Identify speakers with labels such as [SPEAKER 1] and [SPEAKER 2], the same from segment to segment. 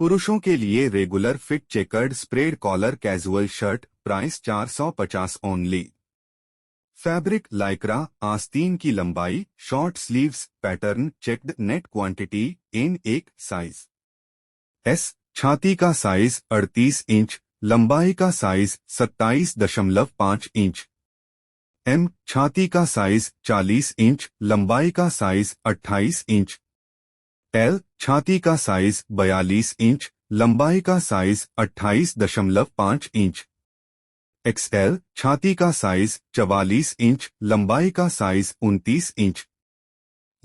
[SPEAKER 1] पुरुषों के लिए regular fit checkered spread collar casual shirt price 450 only. Fabric Lycra आस्तीन की लंबाई short sleeves pattern checked net quantity in एक साइज एस छाती का साइज 38 इंच लंबाई का साइज 27.5 इंच एम छाती का साइज 40 इंच लंबाई का साइज 28 इंच एल छाती का साइज 42 इंच लंबाई का साइज 28.5 इंच एक्सएल छाती का साइज 44 इंच लंबाई का साइज 29 इंच।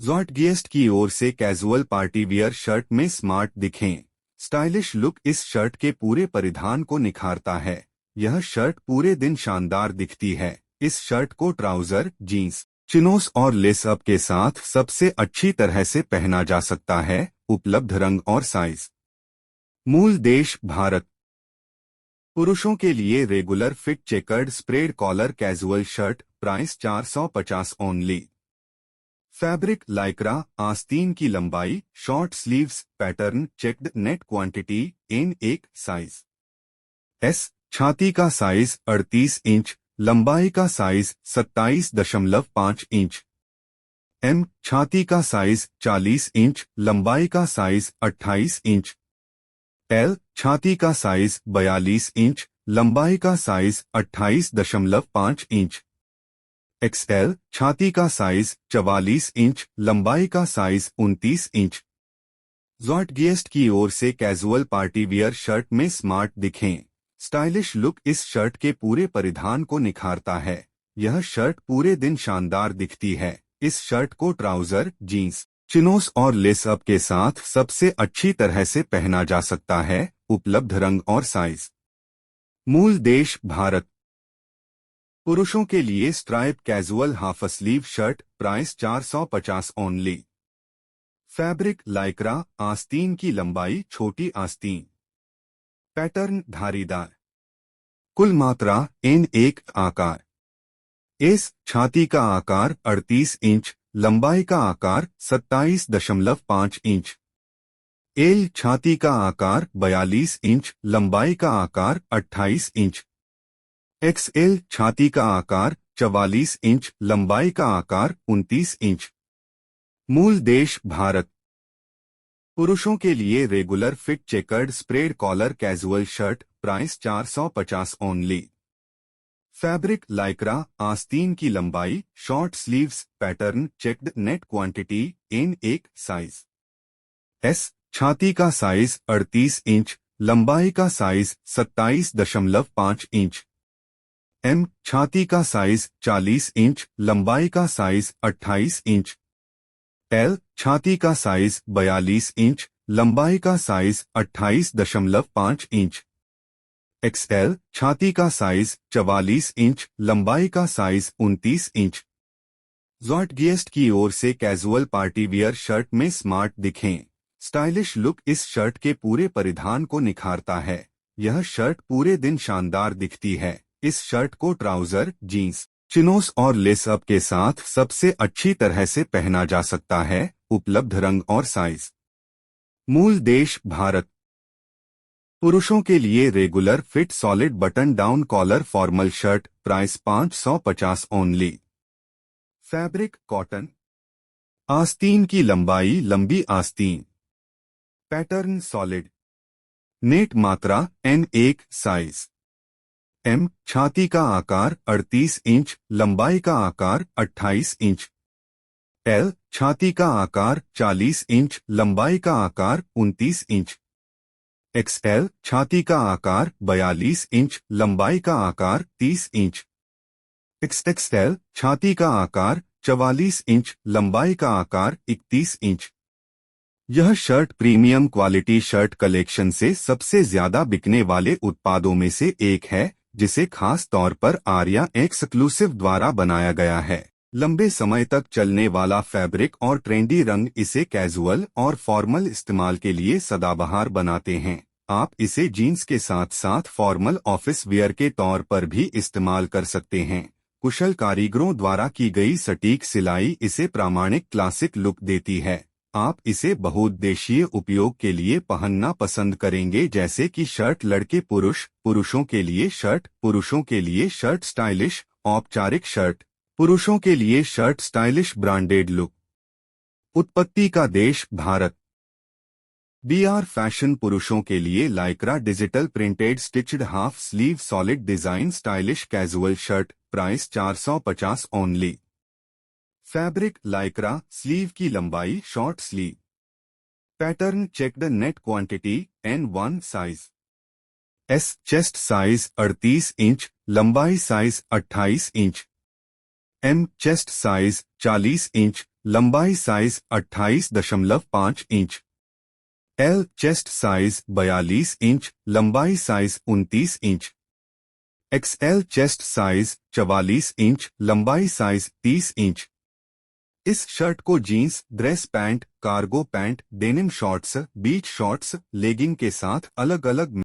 [SPEAKER 1] ज़ॉर्टगेस्ट की ओर से कैजुअल पार्टी वियर शर्ट में स्मार्ट दिखें। स्टाइलिश लुक इस शर्ट के पूरे परिधान को निखारता है। यह शर्ट पूरे दिन शानदार दिखती है। इस शर्ट को ट्राउजर जीन्स चिनोस और लेस अप के साथ सबसे अच्छी तरह से पहना जा सकता है। उपलब्ध रंग और साइज। मूल देश भारत। पुरुषों के लिए regular fit checkered spread collar casual shirt price 450 only. Fabric Lycra आस्तीन की लंबाई short sleeves pattern checked net quantity in एक साइज एस छाती का साइज 38 इंच लंबाई का साइज 27.5 इंच एम छाती का साइज 40 इंच लंबाई का साइज 28 इंच एल छाती का साइज 42 इंच लंबाई का साइज 28.5 इंच एक्सएल छाती का साइज 44 इंच लंबाई का साइज 29 इंच। ज़ॉर्टगेस्ट की ओर से कैजुअल पार्टी वियर शर्ट में स्मार्ट दिखें। स्टाइलिश लुक इस शर्ट के पूरे परिधान को निखारता है। यह शर्ट पूरे दिन शानदार दिखती है। इस शर्ट को ट्राउजर जीन्स चिनोस और लेस अप के साथ सबसे अच्छी तरह से पहना जा सकता है। उपलब्ध रंग और साइज। मूल देश भारत। पुरुषों के लिए stripe casual half sleeve shirt price 450 only. Fabric Lycra आस्तीन की लंबाई छोटी आस्तीन पैटर्न धारीदार कुल मात्रा N1 आकार एस छाती का आकार 38 इंच लंबाई का आकार 27.5 इंच एल छाती का आकार 42 इंच लंबाई का आकार 28 इंच एक्सएल छाती का आकार 44 इंच लंबाई का आकार 29 इंच। मूल देश भारत। पुरुषों के लिए regular fit checkered spread collar casual shirt price 450 only. Fabric Lycra आस्तीन की लंबाई short sleeves pattern checked net quantity in एक साइज एस छाती का साइज 38 इंच लंबाई का साइज 27.5 इंच एम छाती का साइज 40 इंच लंबाई का साइज 28 इंच एल छाती का साइज 42 इंच लंबाई का साइज 28.5 इंच एक्सएल छाती का साइज 44 इंच लंबाई का साइज 29 इंच। ज़ॉर्टगेस्ट की ओर से कैजुअल पार्टी वियर शर्ट में स्मार्ट दिखें। स्टाइलिश लुक इस शर्ट के पूरे परिधान को निखारता है। यह शर्ट पूरे दिन शानदार दिखती है। इस शर्ट को ट्राउजर जीन्स चिनोस और लेस अप के साथ सबसे अच्छी तरह से पहना जा सकता है। उपलब्ध रंग और साइज। मूल देश भारत। पुरुषों के लिए regular fit solid button down collar formal shirt price 550 only. Fabric cotton आस्तीन की लंबाई लंबी आस्तीन पैटर्न सॉलिड नेट मात्रा N1 साइज एम छाती का आकार 38 इंच लंबाई का आकार 28 इंच एल छाती का आकार 40 इंच लंबाई का आकार 29 इंच एक्सएल छाती का आकार 42 इंच लंबाई का आकार 30 इंच एक्सएल छाती का आकार 44 इंच लंबाई का आकार 31 इंच। यह shirt premium quality shirt collection से सबसे ज्यादा बिकने वाले उत्पादों में से एक है, जिसे खास तौर पर आर्या एक्सक्लूसिव द्वारा बनाया गया है। लंबे समय तक चलने वाला फैब्रिक और ट्रेंडी रंग इसे कैजुअल और फॉर्मल इस्तेमाल के लिए सदाबहार बनाते हैं। आप इसे जीन्स के साथ साथ फॉर्मल ऑफिस वियर के तौर पर भी इस्तेमाल कर सकते हैं। कुशल कारीगरों द्वारा की गई सटीक सिलाई इसे प्रामाणिक क्लासिक लुक देती है। आप इसे बहुउद्देशीय उपयोग के लिए पहनना पसंद करेंगे, जैसे कि शर्ट लड़के पुरुषों के लिए शर्ट, पुरुषों के लिए शर्ट स्टाइलिश औपचारिक शर्ट, पुरुषों के लिए शर्ट स्टाइलिश ब्रांडेड लुक। उत्पत्ति का देश भारत। BR फैशन पुरुषों के लिए Lycra digital printed stitched half sleeve solid design stylish casual shirt, price 450 only. Fabric Lycra, sleeve की लंबाई short sleeve. Pattern checked net quantity N1 size. S chest size 38 inch, लंबाई size 28 inch. M chest size 40 inch, लंबाई size 28.5 inch. L chest size 42 inch, लंबाई size 29 inch. XL chest size 44 inch, लंबाई size 30 inch. इस shirt को jeans, dress pant, cargo pant, denim shorts, beach shorts, legging के साथ अलग अलग